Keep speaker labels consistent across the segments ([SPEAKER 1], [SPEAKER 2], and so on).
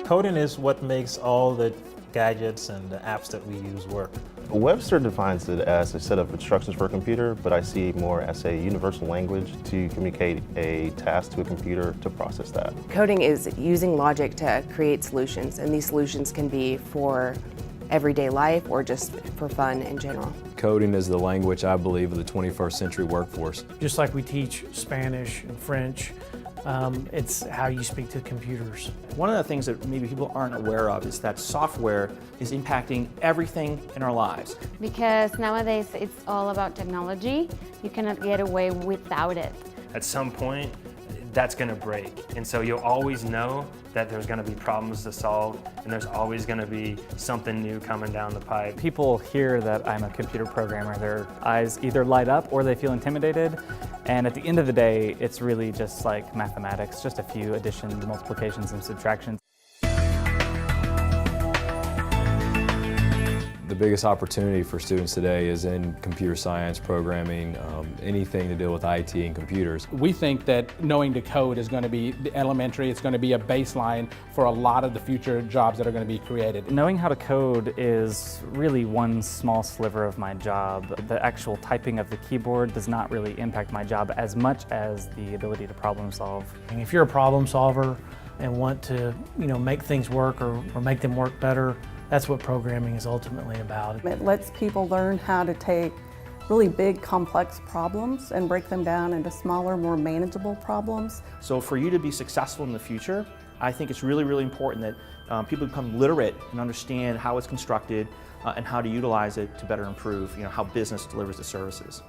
[SPEAKER 1] Coding is what makes all the gadgets and the apps that we use work.
[SPEAKER 2] Webster defines it as a set of instructions for a computer, but I see it more as a universal language to communicate a task to a computer to process that.
[SPEAKER 3] Coding is using logic to create solutions, and these solutions can be for everyday life or just for fun in general.
[SPEAKER 4] Coding is the language, I believe, of the 21st century workforce.
[SPEAKER 5] Just like we teach Spanish and French, it's how you speak to computers.
[SPEAKER 6] One of the things that maybe people aren't aware of is that software is impacting everything in our lives.
[SPEAKER 7] Because nowadays it's all about technology. You cannot get away without it.
[SPEAKER 8] At some point, that's going to break. And so you'll always know that there's going to be problems to solve, and there's always going to be something new coming down the pipe.
[SPEAKER 9] People hear that I'm a computer programmer, their eyes either light up or they feel intimidated. And at the end of the day, it's really just like mathematics, just a few additions, multiplications, and subtractions.
[SPEAKER 4] The biggest opportunity for students today is in computer science, programming, anything to do with IT and computers.
[SPEAKER 10] We think that knowing to code is going to be elementary, it's going to be a baseline for a lot of the future jobs that are going to be created.
[SPEAKER 9] Knowing how to code is really one small sliver of my job. The actual typing of the keyboard does not really impact my job as much as the ability to problem solve.
[SPEAKER 5] And if you're a problem solver and want to, make things work or make them work better, that's what programming is ultimately about.
[SPEAKER 11] It lets people learn how to take really big, complex problems and break them down into smaller, more manageable problems.
[SPEAKER 6] So for you to be successful in the future, I think it's really, really important that people become literate and understand how it's constructed and how to utilize it to better improve how business delivers the services.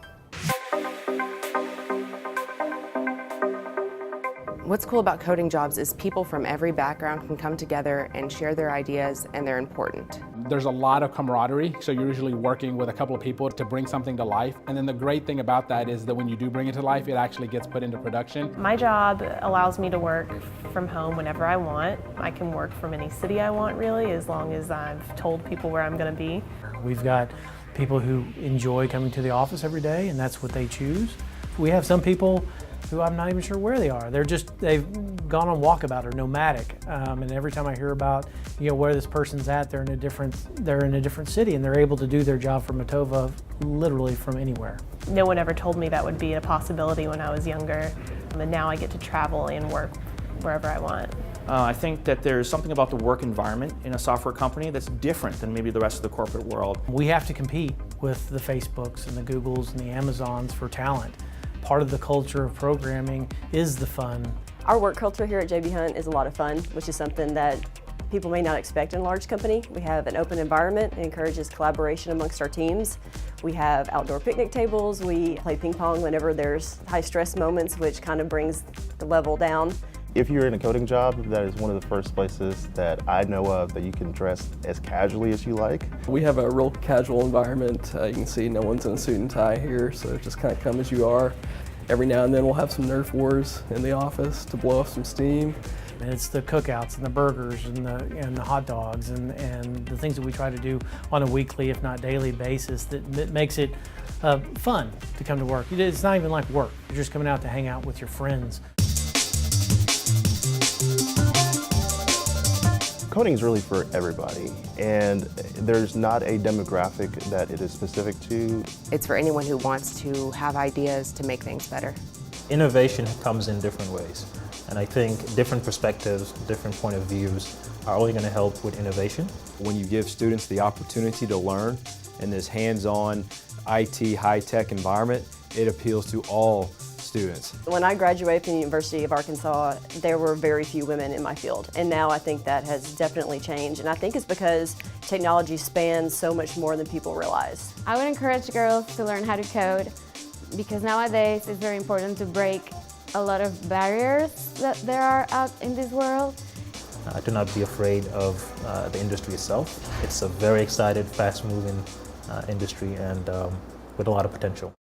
[SPEAKER 3] What's cool about coding jobs is people from every background can come together and share their ideas, and they're important.
[SPEAKER 10] There's a lot of camaraderie, so you're usually working with a couple of people to bring something to life. And then the great thing about that is that when you do bring it to life, it actually gets put into production.
[SPEAKER 12] My job allows me to work from home whenever I want. I can work from any city I want, really, as long as I've told people where I'm going to be.
[SPEAKER 5] We've got people who enjoy coming to the office every day, and that's what they choose. We have some people who I'm not even sure where they are. They've gone on walkabout or nomadic, and every time I hear about where this person's at, they're in a different city, and they're able to do their job from Matova literally from anywhere.
[SPEAKER 12] No one ever told me that would be a possibility when I was younger, and now I get to travel and work wherever I want.
[SPEAKER 6] I think that there's something about the work environment in a software company that's different than maybe the rest of the corporate world.
[SPEAKER 5] We have to compete with the Facebooks and the Googles and the Amazons for talent. Part of the culture of programming is the fun.
[SPEAKER 13] Our work culture here at JB Hunt is a lot of fun, which is something that people may not expect in a large company. We have an open environment. It encourages collaboration amongst our teams. We have outdoor picnic tables. We play ping pong whenever there's high stress moments, which kind of brings the level down.
[SPEAKER 2] If you're in a coding job, that is one of the first places that I know of that you can dress as casually as you like.
[SPEAKER 14] We have a real casual environment. You can see no one's in a suit and tie here, so just kind of come as you are. Every now and then we'll have some Nerf wars in the office to blow off some steam.
[SPEAKER 5] And it's the cookouts and the burgers and the hot dogs and the things that we try to do on a weekly, if not daily basis that makes it fun to come to work. It's not even like work. You're just coming out to hang out with your friends.
[SPEAKER 2] Coding is really for everybody, and there's not a demographic that it is specific to.
[SPEAKER 3] It's for anyone who wants to have ideas to make things better.
[SPEAKER 1] Innovation comes in different ways, and I think different perspectives, different point of views are only going to help with innovation.
[SPEAKER 4] When you give students the opportunity to learn in this hands-on IT high-tech environment, it appeals to all students.
[SPEAKER 13] When I graduated from the University of Arkansas, there were very few women in my field, and now I think that has definitely changed, and I think it's because technology spans so much more than people realize.
[SPEAKER 7] I would encourage girls to learn how to code because nowadays it's very important to break a lot of barriers that there are out in this world.
[SPEAKER 1] Do not be afraid of the industry itself. It's a very excited, fast-moving industry and with a lot of potential.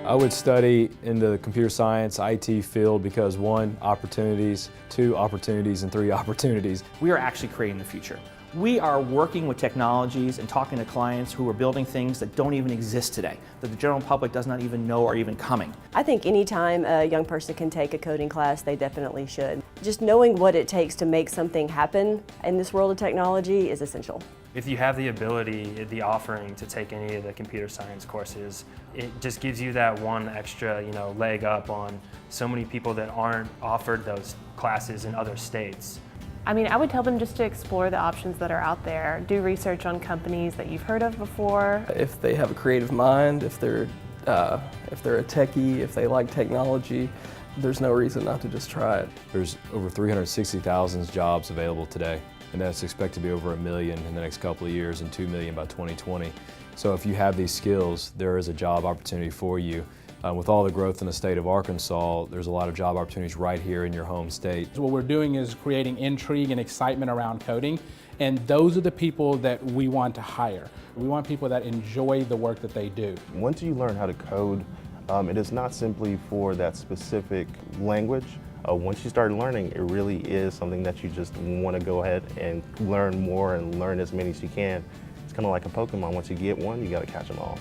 [SPEAKER 4] I would study in the computer science, IT field because 1, opportunities, 2, opportunities, and 3, opportunities.
[SPEAKER 6] We are actually creating the future. We are working with technologies and talking to clients who are building things that don't even exist today, that the general public does not even know are even coming.
[SPEAKER 13] I think anytime a young person can take a coding class, they definitely should. Just knowing what it takes to make something happen in this world of technology is essential.
[SPEAKER 8] If you have the ability, the offering to take any of the computer science courses, it just gives you that one extra, leg up on so many people that aren't offered those classes in other states.
[SPEAKER 12] I mean, I would tell them just to explore the options that are out there. Do research on companies that you've heard of before.
[SPEAKER 14] If they have a creative mind, if they're a techie, if they like technology, there's no reason not to just try it.
[SPEAKER 4] There's over 360,000 jobs available today, and that's expected to be over 1 million in the next couple of years and 2 million by 2020. So if you have these skills, there is a job opportunity for you. With all the growth in the state of Arkansas, there's a lot of job opportunities right here in your home state.
[SPEAKER 10] So what we're doing is creating intrigue and excitement around coding, and those are the people that we want to hire. We want people that enjoy the work that they do.
[SPEAKER 2] Once you learn how to code, it is not simply for that specific language. Once you start learning, it really is something that you just want to go ahead and learn more and learn as many as you can. It's kind of like a Pokemon. Once you get one, you got to catch them all.